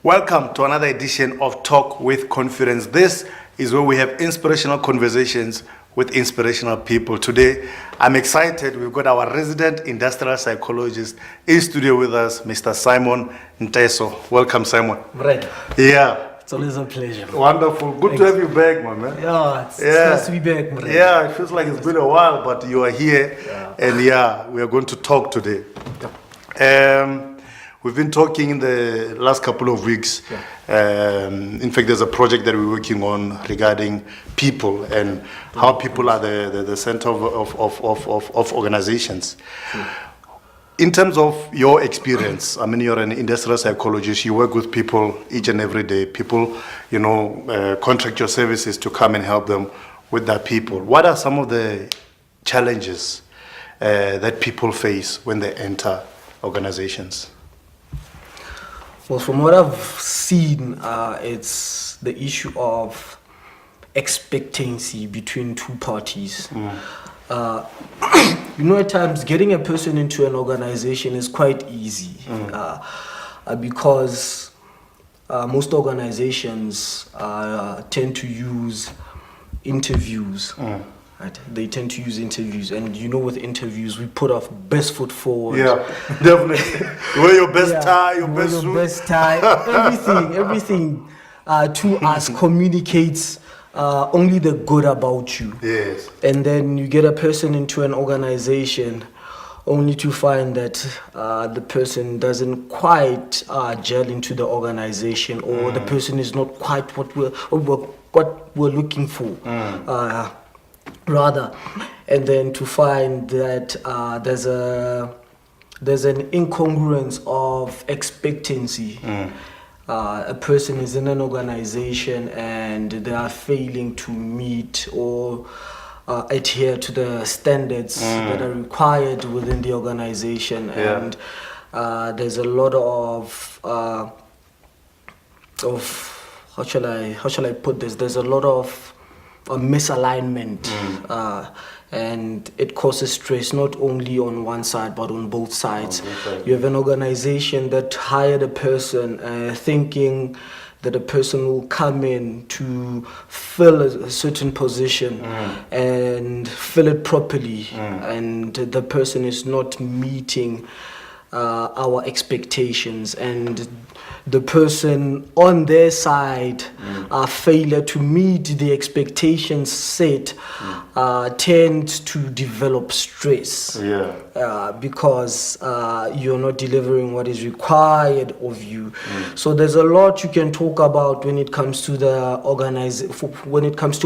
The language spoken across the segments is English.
Welcome to another edition of Talk with Confidence. This is where we have inspirational conversations with inspirational people. Today, I'm excited. We've got our resident industrial psychologist in studio with us, Mr. Simon Nteso. Welcome, Simon. Right. Yeah. It's always a pleasure. Wonderful. Good to have you back, my man. Yeah, it's nice to be back, man. Yeah, it feels like it's been a while, but you are here. Yeah. And yeah, we are going to talk today. We've been talking in the last couple of weeks. Yeah. In fact, there's a project that we're working on regarding people and how people are the center of organizations. In terms of your experience, I mean, you're an industrial psychologist. You work with people each and every day. People, contract your services to come and help them with their people. What are some of the challenges that people face when they enter organizations? Well, from what I've seen, it's the issue of expectancy between two parties. At times getting a person into an organization is quite easy because most organizations tend to use interviews. Right. They tend to use interviews, and with interviews we put our best foot forward. Yeah, definitely. Wear your best tie, your best suit. Best tie, everything to us communicates only the good about you. Yes. And then you get a person into an organization only to find that the person doesn't quite gel into the organization, or the person is not quite what we're looking for. Rather, and then to find that there's an incongruence of expectancy. A person is in an organization and they are failing to meet or adhere to the standards that are required within the organization, and there's a lot of how shall I put this? There's a lot of a misalignment, and it causes stress not only on one side but on both sides. You have an organization that hired a person thinking that a person will come in to fill a certain position and fill it properly, and the person is not meeting our expectations, and the person on their side failure to meet the expectations set tends to develop stress because you're not delivering what is required of you. So there's a lot you can talk about when it comes to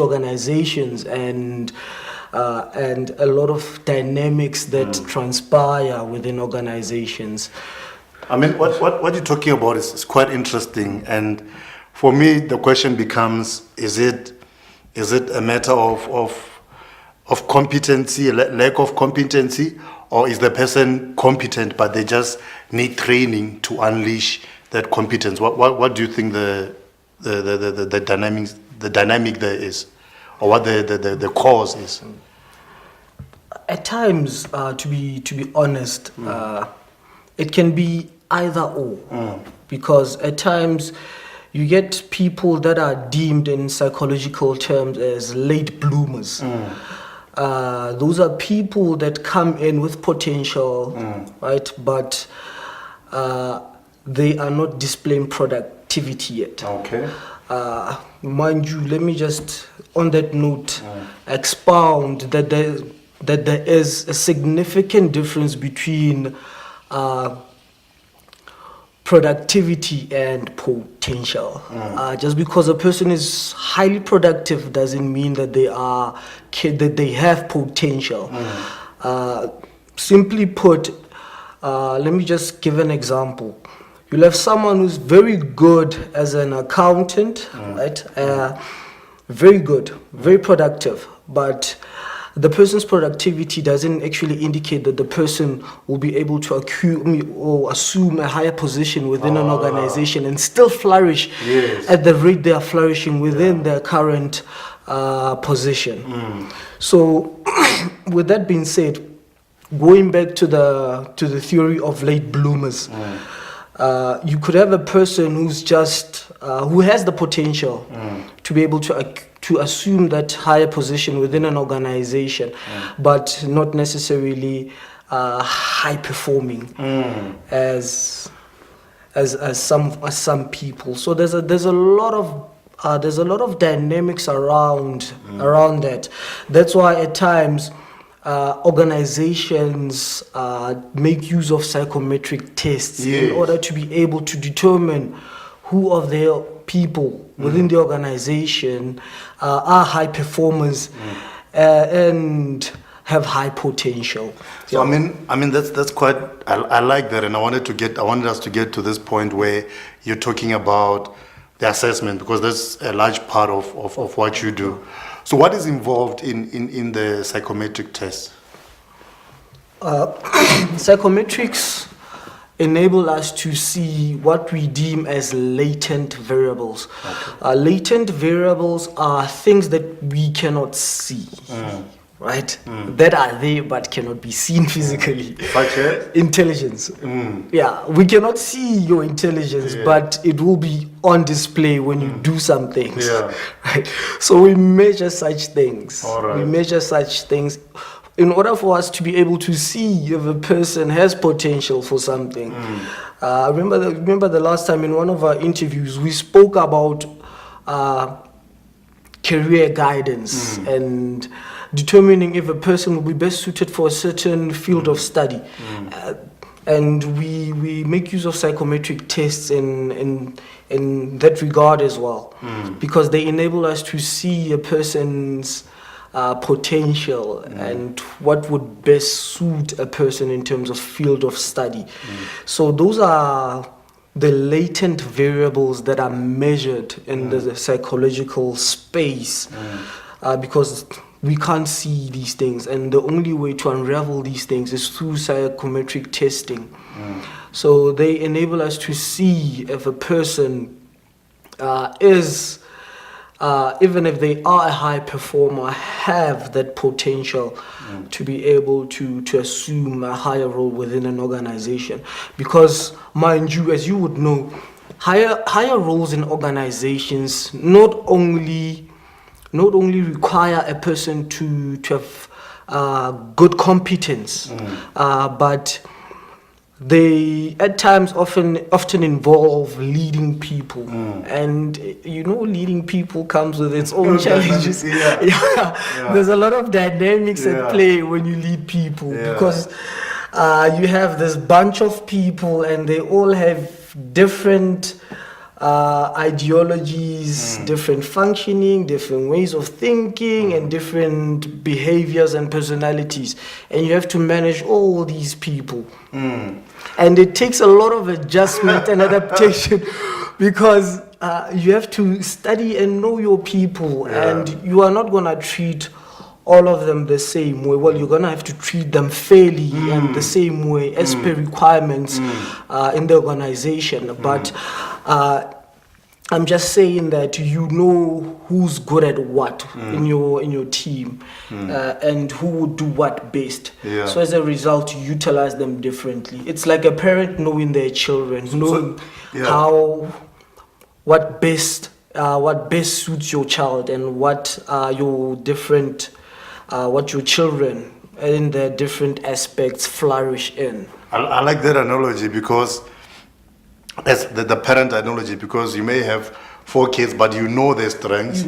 organizations and a lot of dynamics that transpire within organizations. I mean, what you're talking about is quite interesting, and for me, the question becomes: is it a matter of competency, lack of competency, or is the person competent but they just need training to unleash that competence? What do you think the dynamic there is, or what the cause is? At times, to be honest, it can be either or, because at times you get people that are deemed in psychological terms as late bloomers. Those are people that come in with potential, right? But they are not displaying productivity yet. Okay. Mind you, let me just, on that note, expound that there is a significant difference between productivity and potential. Just because a person is highly productive doesn't mean that they have potential. Simply put, let me just give an example. You'll have someone who's very good as an accountant, right? Very good, very productive, but the person's productivity doesn't actually indicate that the person will be able to assume a higher position within an organization and still flourish at the rate they are flourishing within their current position. So, with that being said, going back to the theory of late bloomers, you could have a person who's just who has the potential to be able to assume that higher position within an organization, but not necessarily high performing as some people. So there's a lot of dynamics around that. That's why at times organizations make use of psychometric tests in order to be able to determine who of their people within the organization are high performers and have high potential. So I mean that's quite. I like that, and I wanted us to get to this point where you're talking about the assessment, because that's a large part of what you do. So what is involved in the psychometric test? Psychometrics enable us to see what we deem as latent variables. Latent variables are things that we cannot see, right? That are there but cannot be seen physically. Such as? Intelligence. Yeah, we cannot see your intelligence, but it will be on display when you do some things. Yeah. Right? So we measure such things. All right. We measure such things in order for us to be able to see if a person has potential for something. Remember the last time in one of our interviews we spoke about career guidance and determining if a person will be best suited for a certain field of study. And we make use of psychometric tests in that regard as well, because they enable us to see a person's potential and what would best suit a person in terms of field of study. So those are the latent variables that are measured in the psychological space, because we can't see these things, and the only way to unravel these things is through psychometric testing. So they enable us to see if a person is even if they are a high performer, have that potential to be able to assume a higher role within an organization. Because, mind you, as you would know, higher roles in organizations not only require a person to have good competence, but they at times often involve leading people, and leading people comes with its own challenges. There's a lot of dynamics at play when you lead people, because you have this bunch of people and they all have different ideologies, different functioning, different ways of thinking, and different behaviors and personalities, and you have to manage all these people. And it takes a lot of adjustment and adaptation, because you have to study and know your people, and you are not going to treat all of them the same way. Well, you're going to have to treat them fairly and the same way as per requirements in the organization. But I'm just saying that you know who's good at what in your team, and who would do what best. So as a result, you utilize them differently. It's like a parent knowing their children, knowing what best suits your child, and what what your children in their different aspects flourish in. I like that analogy, because that's the parent analogy, because you may have 4 kids, but you know their strengths,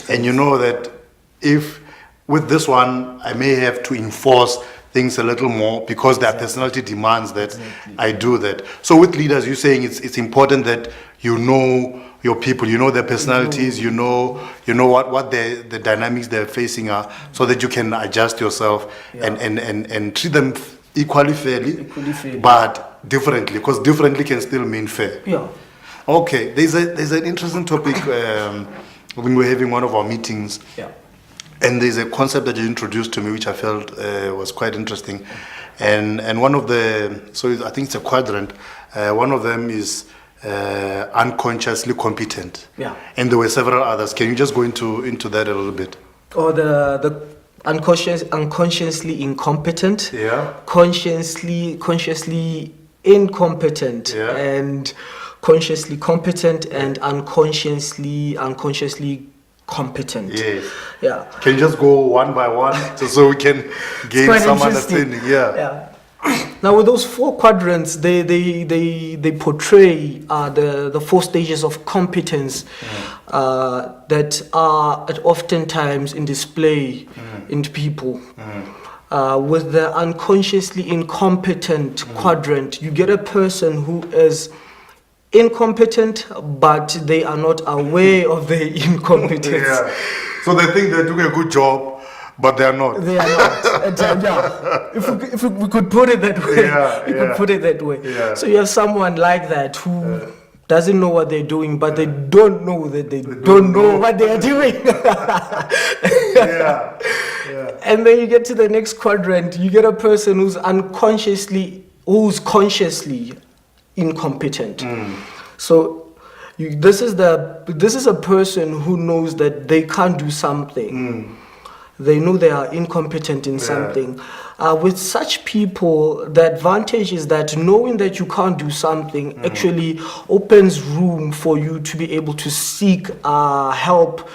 and you know that if with this one I may have to enforce things a little more because their personality demands that I do that. So with leaders, you're saying it's important that you know your people, you know their personalities, you know what the dynamics they're facing are, so that you can adjust yourself and treat them equally fairly, but differently, because differently can still mean fair. Okay, there's an interesting topic when we're having one of our meetings. And there's a concept that you introduced to me, which I felt was quite interesting. And one of the, so I think it's a quadrant. One of them is unconsciously competent. Yeah. And there were several others. Can you just go into that a little bit? Or the unconsciously incompetent. Yeah. Consciously incompetent. Yeah. And consciously competent and unconsciously competent. Yes. Yeah. Can you just go one by one so we can gain quite some interesting. understanding? Yeah. Yeah. Now, with those 4 quadrants, they portray the 4 stages of competence that are oftentimes in display in people. With the unconsciously incompetent quadrant, you get a person who is incompetent, but they are not aware of their incompetence. Yeah. So they think they're doing a good job, but they are not. They are not. And, yeah. If we could put it that way, could put it that way. Yeah. So you have someone like that who doesn't know what they're doing, but they don't know that they don't know what they are doing. Yeah. And then you get to the next quadrant, you get a person who's consciously incompetent. So this is a person who knows that they can't do something. They know they are incompetent in something. With such people, the advantage is that knowing that you can't do something actually opens room for you to be able to seek help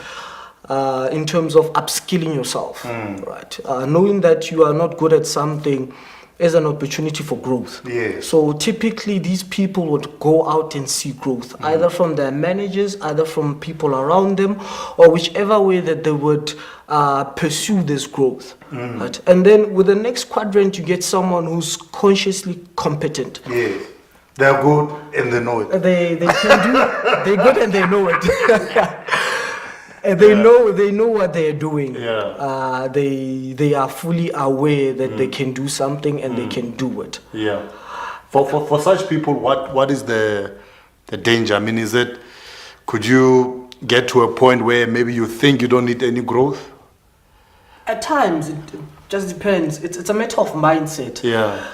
in terms of upskilling yourself. Right? Knowing that you are not good at something is an opportunity for growth. Yes. So typically these people would go out and seek growth, either from their managers, either from people around them, or whichever way that they would pursue this growth. Right? And then with the next quadrant, you get someone who's consciously competent. Yes. They're good and they know it. They can do. They're good and they know it. And they know what they're doing. Yeah. They are fully aware that they can do something and they can do it. Yeah. For such people, what is the danger? I mean, could you get to a point where maybe you think you don't need any growth? At times, it just depends. It's a matter of mindset. Yeah.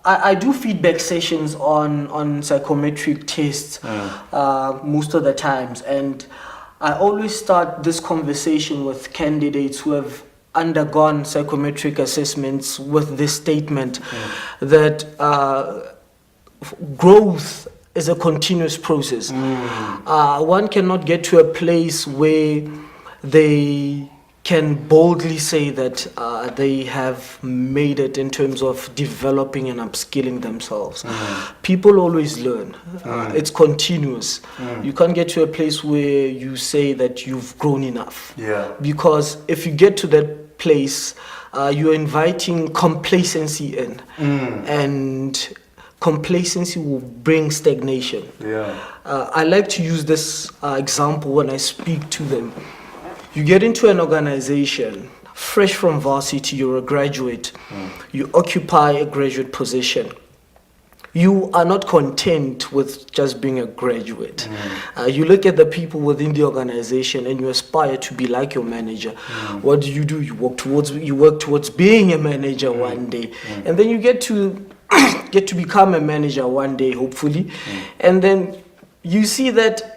I do feedback sessions on psychometric tests most of the times, and I always start this conversation with candidates who have undergone psychometric assessments with this statement that growth is a continuous process. One cannot get to a place where they can boldly say that they have made it in terms of developing and upskilling themselves. People always learn. It's continuous. You can't get to a place where you say that you've grown enough. Yeah. Because if you get to that place, you're inviting complacency in. And complacency will bring stagnation. Yeah. I like to use this example when I speak to them. You get into an organization, fresh from varsity, you're a graduate, you occupy a graduate position. You are not content with just being a graduate. You look at the people within the organization and you aspire to be like your manager. What do? You work towards being a manager one day. And then you get to become a manager one day, hopefully. And then you see that,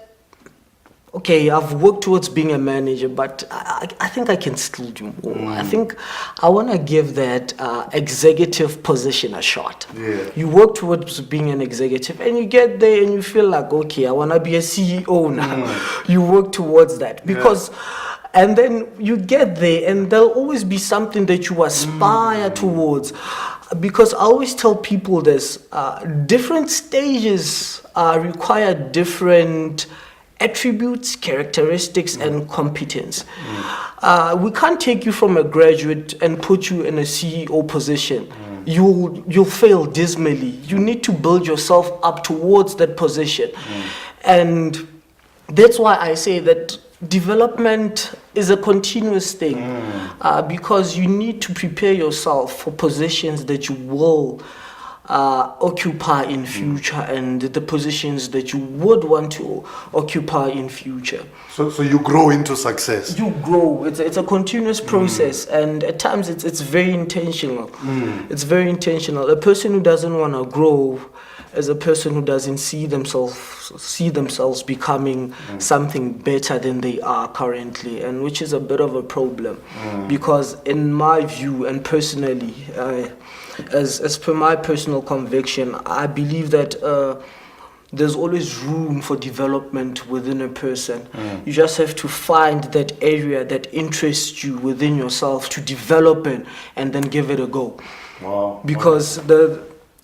okay, I've worked towards being a manager, but I think I can still do more. I think I want to give that executive position a shot. Yeah. You work towards being an executive, and you get there and you feel like, okay, I want to be a CEO now. You work towards that because, and then you get there, and there'll always be something that you aspire towards. Because I always tell people this: different stages require different attributes, characteristics, and competence. We can't take you from a graduate and put you in a CEO position. You'll fail dismally. You need to build yourself up towards that position. And that's why I say that development is a continuous thing, because you need to prepare yourself for positions that you will occupy in future and the positions that you would want to occupy in future. So you grow into success. You grow. It's a continuous process, and at times it's very intentional. It's very intentional. A person who doesn't want to grow is a person who doesn't see themselves becoming something better than they are currently, and which is a bit of a problem, because in my view and personally, as per my personal conviction, I believe that there's always room for development within a person. You just have to find that area that interests you within yourself to develop it and then give it a go. Wow. Because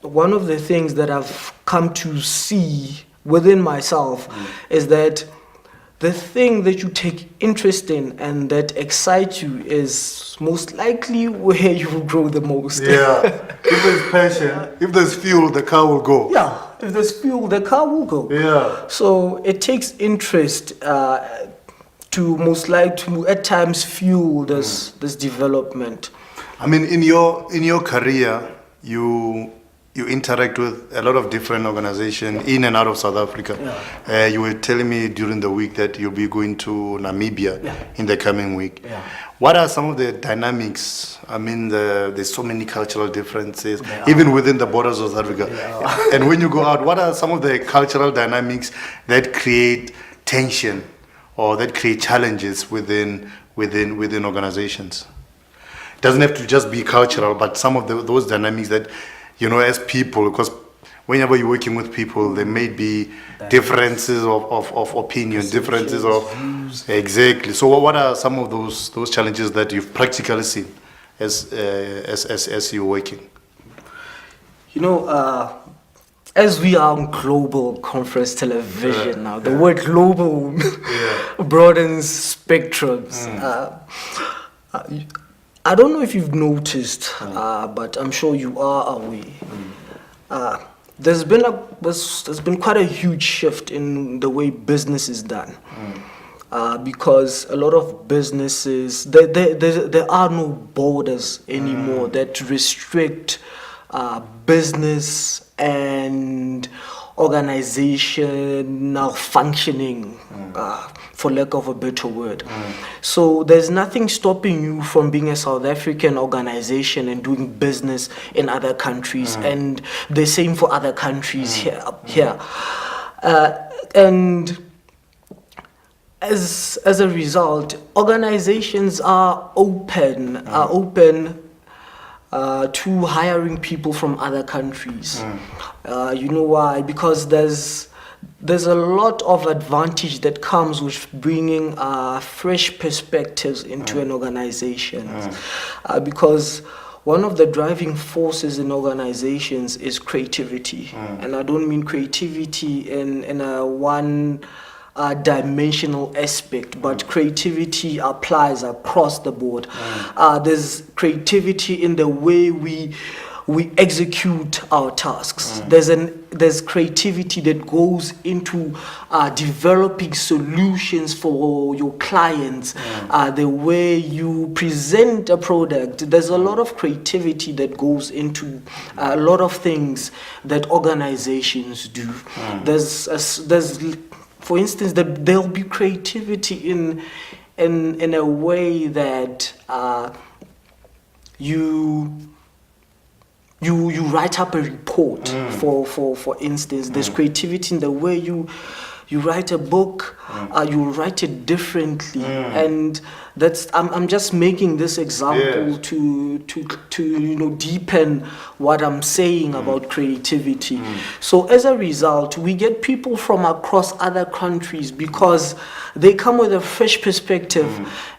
one of the things that I've come to see within myself is that the thing that you take interest in and that excites you is most likely where you will grow the most. Yeah. If there's passion, if there's fuel, the car will go. Yeah. If there's fuel, the car will go. Yeah. So it takes interest to most likely to at times fuel this development. I mean, in your career, you interact with a lot of different organizations in and out of South Africa. Yeah. You were telling me during the week that you'll be going to Namibia in the coming week. Yeah. What are some of the dynamics? I mean, there's so many cultural differences, even within the borders of South Africa. Yeah. And when you go out, what are some of the cultural dynamics that create tension or that create challenges within organizations? It doesn't have to just be cultural, but some of those dynamics that, as people, because whenever you're working with people, there may be differences of opinion, differences of views. Exactly. So what are some of those challenges that you've practically seen as you're working? As we are on global conference television now, the word global broadens spectrums. I don't know if you've noticed, but I'm sure you are aware. There's been quite a huge shift in the way business is done, because a lot of businesses there are no borders anymore that restrict business and organizational functioning, for lack of a better word. So there's nothing stopping you from being a South African organization and doing business in other countries, and the same for other countries here. And as a result, organizations are open to hiring people from other countries. You know why? Because there's a lot of advantage that comes with bringing fresh perspectives into an organization. Because one of the driving forces in organizations is creativity. And I don't mean creativity in a one dimensional aspect, but creativity applies across the board. There's creativity in the way we execute our tasks. There's creativity that goes into developing solutions for your clients. The way you present a product. There's a lot of creativity that goes into a lot of things that organizations do. There's for instance, there'll be creativity in a way that you write up a report. For instance, there's creativity in the way you write a book. You write it differently, and that's I'm just making this example to deepen what I'm saying about creativity. So as a result, we get people from across other countries because they come with a fresh perspective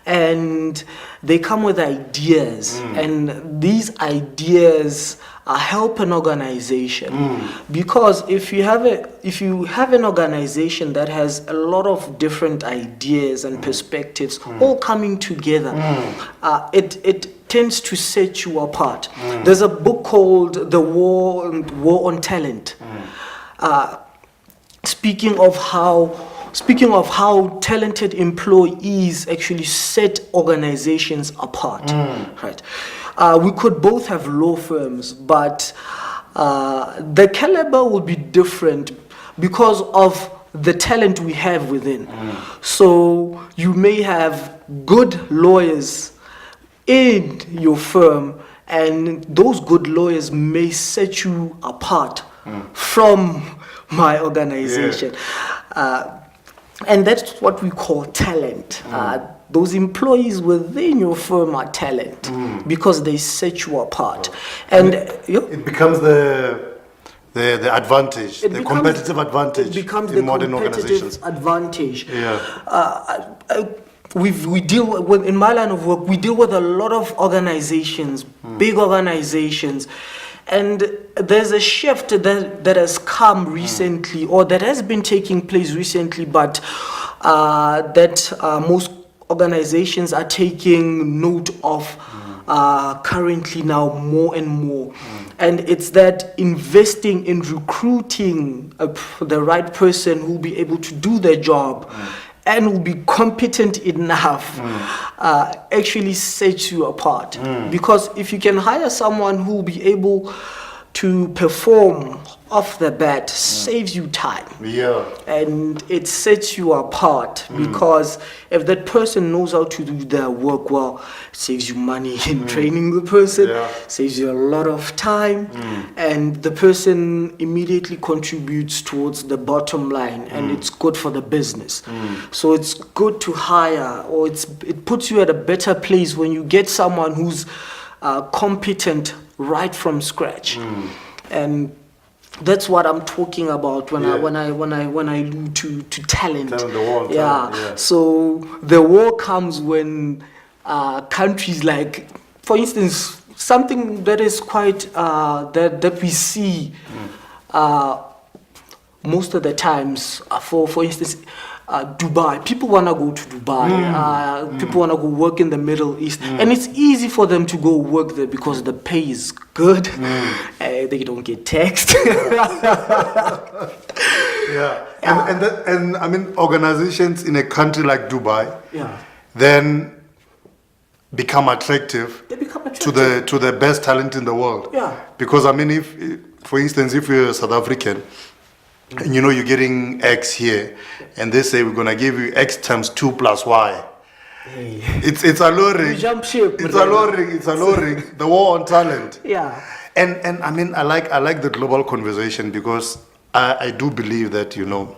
and they come with ideas, and these ideas help an organization. Because if you have an organization that has a lot of different ideas and perspectives all coming together, it tends to set you apart. There's a book called The War on Talent, speaking of how talented employees actually set organizations apart. Right? We could both have law firms, but the caliber will be different because of the talent we have within. So you may have good lawyers in your firm, and those good lawyers may set you apart from my organization. And that's what we call talent. Those employees within your firm are talent because they set you apart. And it becomes the advantage, the competitive advantage in modern organizations. Advantage. We deal with, in my line of work, we deal with a lot of organizations, big organizations, and there's a shift that has come recently, or that has been taking place recently, but that most organizations are taking note of currently now more and more. And it's that investing in recruiting the right person who will be able to do their job and will be competent enough actually sets you apart. Because if you can hire someone who will be able to perform off the bat, saves you time. And it sets you apart because if that person knows how to do their work well, it saves you money in training the person, saves you a lot of time, and the person immediately contributes towards the bottom line, and it's good for the business. So it's good to hire, or it puts you at a better place when you get someone who's competent right from scratch. And that's what I'm talking about when I allude to talent. So the war comes when countries like, for instance, something that is quite that we see most of the times. For instance, Dubai. People want to go to Dubai. People want to go work in the Middle East. And it's easy for them to go work there because the pay is good. They don't get taxed. And I mean, organizations in a country like Dubai then become attractive, to the best talent in the world. Because I mean, if for instance, if you're South African, and you know you're getting X here, and they say we're gonna give you X times 2 plus Y. It's alluring. We jump ship. It's alluring. The war on talent. And I mean, I like the global conversation because I do believe that, you know,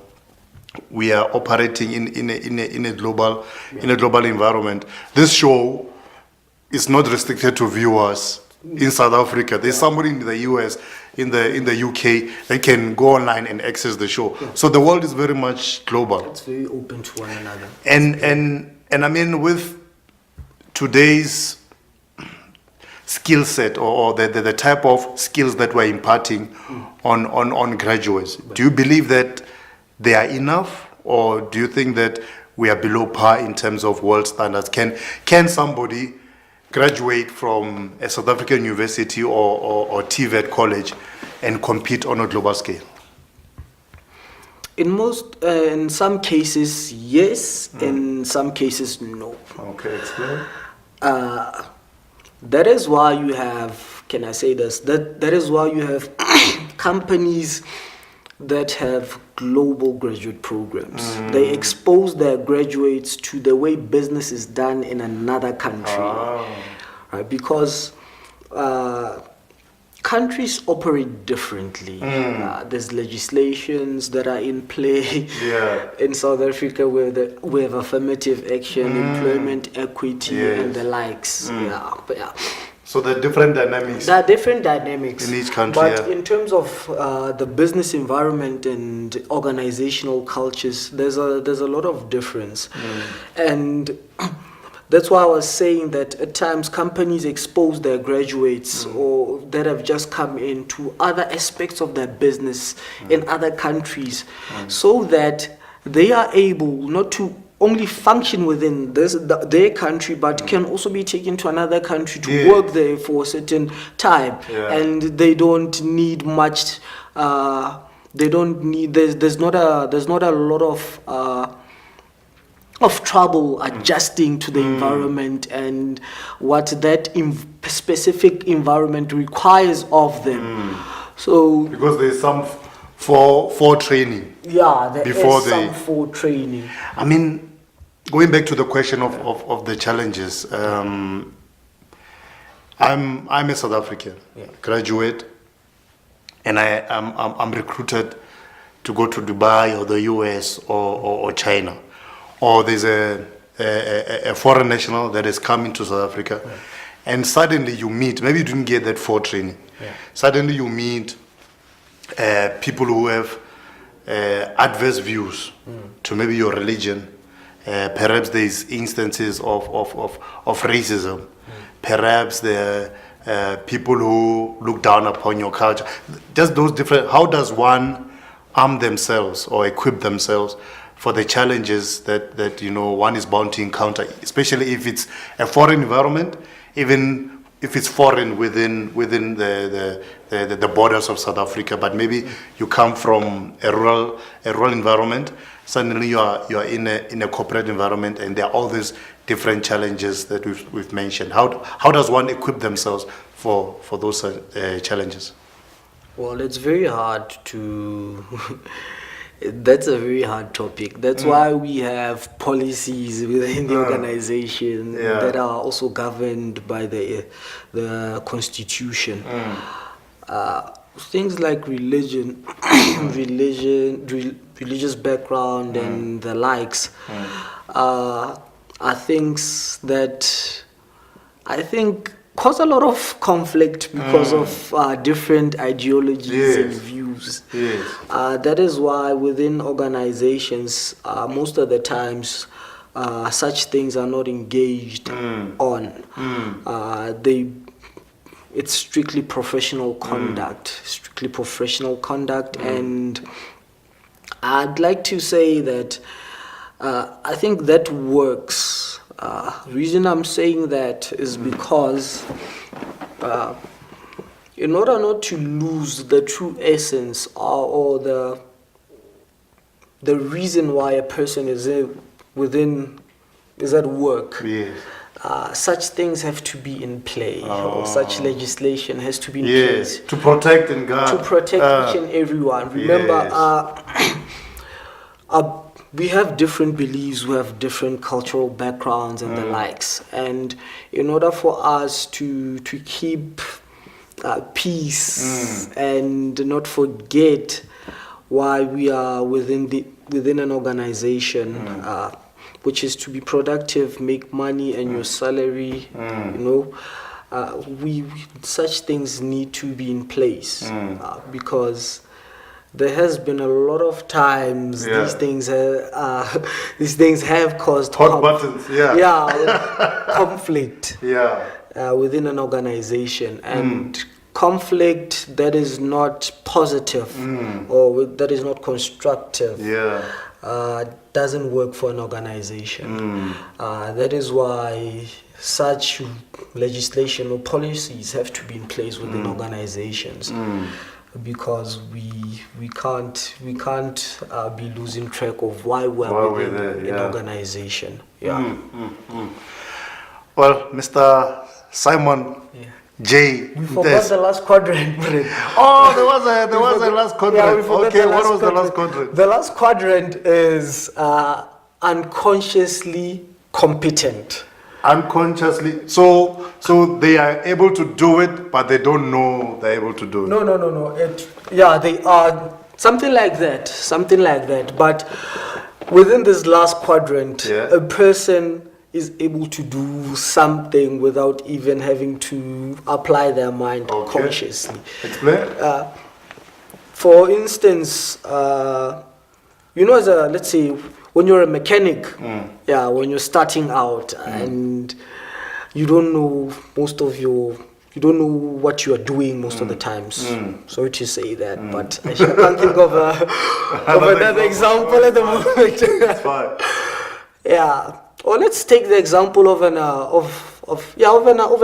we are operating in a global environment. This show is not restricted to viewers in South Africa. There's somebody in the US, in the UK, they can go online and access the show. So the world is very much global. It's very open to one another. And I mean, with today's skill set or the type of skills that we're imparting on graduates, do you believe that they are enough, or do you think that we are below par in terms of world standards? Can somebody graduate from a South African university or TVET college and compete on a global scale? In some cases, yes. In some cases, no. Okay, explain. That is why you have, can I say this? That is why you have companies that have global graduate programs. They expose their graduates to the way business is done in another country. Right? Because countries operate differently. There's legislations that are in play. In South Africa, we have affirmative action, employment equity, and the likes. So there are different dynamics. There are different dynamics in each country. But in terms of the business environment and organizational cultures, there's a lot of difference. And that's why I was saying that at times companies expose their graduates or that have just come in to other aspects of their business in other countries, so that they are able not to only function within their country, but can also be taken to another country to work there for a certain time. And they don't need much. They don't need. There's not a lot of trouble adjusting to the environment and what that specific environment requires of them. So because there's some for training. yeah, there Before is some for training. I mean, going back to the question of the challenges, I'm a South African graduate, and I'm recruited to go to Dubai or the US or China, or there's a foreign national that has come into South Africa, and suddenly you meet, maybe you didn't get that for training, suddenly you meet people who have adverse views to maybe your religion. Perhaps there's instances of racism. Perhaps there are people who look down upon your culture. Just those different. How does one arm themselves or equip themselves for the challenges that one is bound to encounter, especially if it's a foreign environment, even if it's foreign within the borders of South Africa, but maybe you come from a rural environment. Suddenly you are in a corporate environment, and there are all these different challenges that we've mentioned. How does one equip themselves for those challenges? Well, it's very hard to. That's a very hard topic. That's why we have policies within the organization that are also governed by the constitution. Things like religion, religious background, and the likes are things that I think cause a lot of conflict because of different ideologies and views. That is why within organizations, most of the times, such things are not engaged on. It's strictly professional conduct, and I'd like to say that I think that works. Reason I'm saying that is because in order not to lose the true essence or the reason why a person is at work, such things have to be in play, or such legislation has to be in place to protect and guard, to protect each and everyone. Remember, we have different beliefs, we have different cultural backgrounds and the likes, and in order for us to keep peace and not forget why we are within an organization, which is to be productive, make money, and your salary, such things need to be in place, because there has been a lot of times these things have caused conflict within an organization, and conflict that is not positive or that is not constructive doesn't work for an organization. That is why such legislation or policies have to be in place within organizations, because we can't be losing track of why we're within an organization. Well, Mr. Simon J. We forgot the last quadrant. Oh, there was a last quadrant. Okay, what was the last quadrant? The last quadrant is unconsciously competent. Unconsciously, so they are able to do it, but they don't know they're able to do it. No. They are something like that. But within this last quadrant, a person is able to do something without even having to apply their mind consciously. Explain. For instance, let's say, when you're a mechanic, when you're starting out and you don't know what you are doing most of the times. Sorry to say that, but I can't think of another example at the moment. It's fine. Or let's take the example of an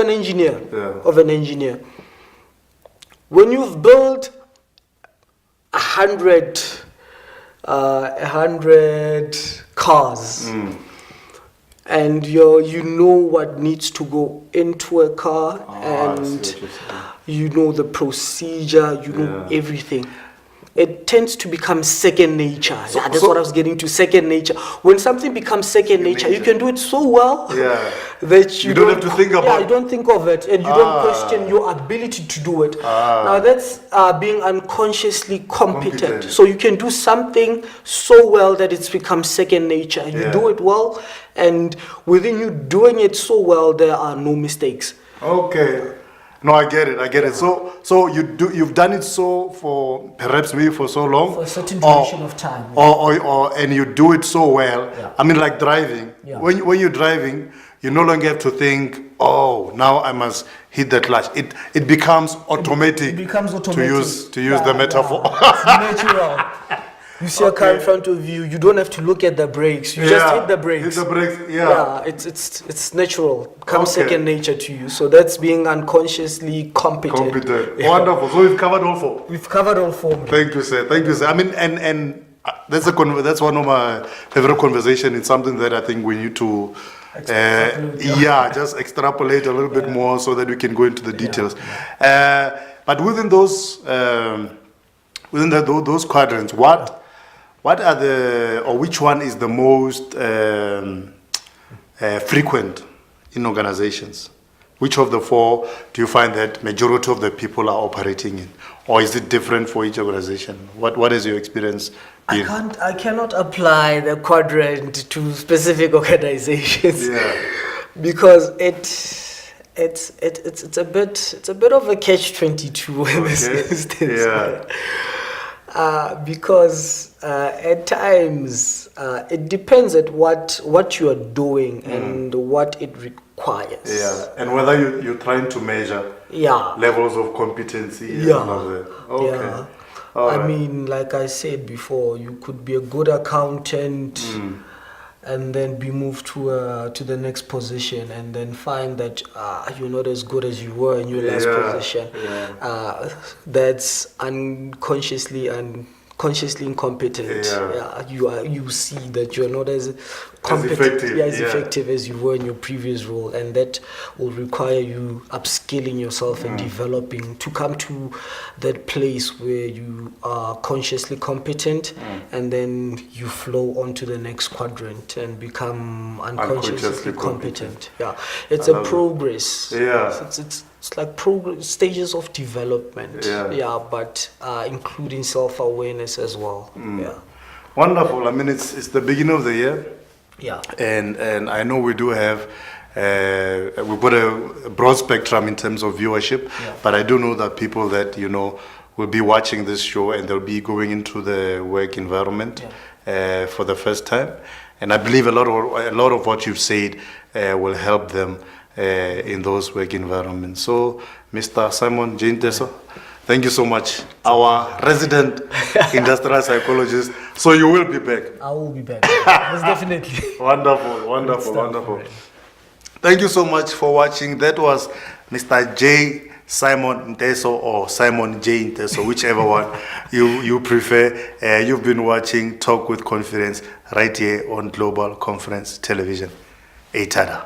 engineer. Of an engineer. When you've built 100 cars, and you know what needs to go into a car, and you know the procedure, you know everything. It tends to become second nature. That's what I was getting to, second nature. When something becomes second nature, you can do it so well that you don't have to think about it. you don't think of it, and you don't question your ability to do it. Now that's being unconsciously competent. So you can do something so well that it's become second nature. You do it well, and within you doing it so well, there are no mistakes. Okay. No, I get it. So you've done it so for perhaps maybe for so long, for a certain duration of time, or and you do it so well. I mean, like driving. When you're driving, you no longer have to think, oh, now I must hit the clutch. It becomes automatic. It becomes automatic. To use the metaphor. It's natural. You see a car in front of you, you don't have to look at the brakes. You just hit the brakes. Hit the brakes, it's natural. Comes second nature to you. So that's being unconsciously competent. Wonderful. So we've covered all four. We've covered all four. Thank you, sir. I mean, and that's one of my favorite conversations. It's something that I think we need to just extrapolate a little bit more so that we can go into the details. But within those those quadrants, what are which one is the most frequent in organizations? Which of the four do you find that majority of the people are operating in? Or is it different for each organization? What is your experience been? I cannot apply the quadrant to specific organizations because it's a bit of a catch-22 in this instance. Because at times it depends at what you are doing and what it requires. And whether you're trying to measure levels of competency. Okay. I mean, like I said before, you could be a good accountant and then be moved to the next position and then find that you're not as good as you were in your last position. That's unconsciously and consciously incompetent. You see that you're not as competent, as effective as you were in your previous role, and that will require you upskilling yourself and developing to come to that place where you are consciously competent, and then you flow on to the next quadrant and become unconsciously competent. It's a progress. It's like stages of development, but including self-awareness as well. Wonderful. I mean, it's the beginning of the year. And I know we do have we've got a broad spectrum in terms of viewership, but I do know that people that will be watching this show and they'll be going into the work environment for the first time, and I believe a lot of what you've said will help them in those work environments. So, Mr. Simon J. Nteso, thank you so much, our resident industrial psychologist. So you will be back. I will be back. Most definitely. Wonderful. Thank you so much for watching. That was Mr. J. Simon Nteso or Simon J. Nteso, whichever one you prefer. You've been watching Talk with Confidence right here on Global Conference Television. Eitada.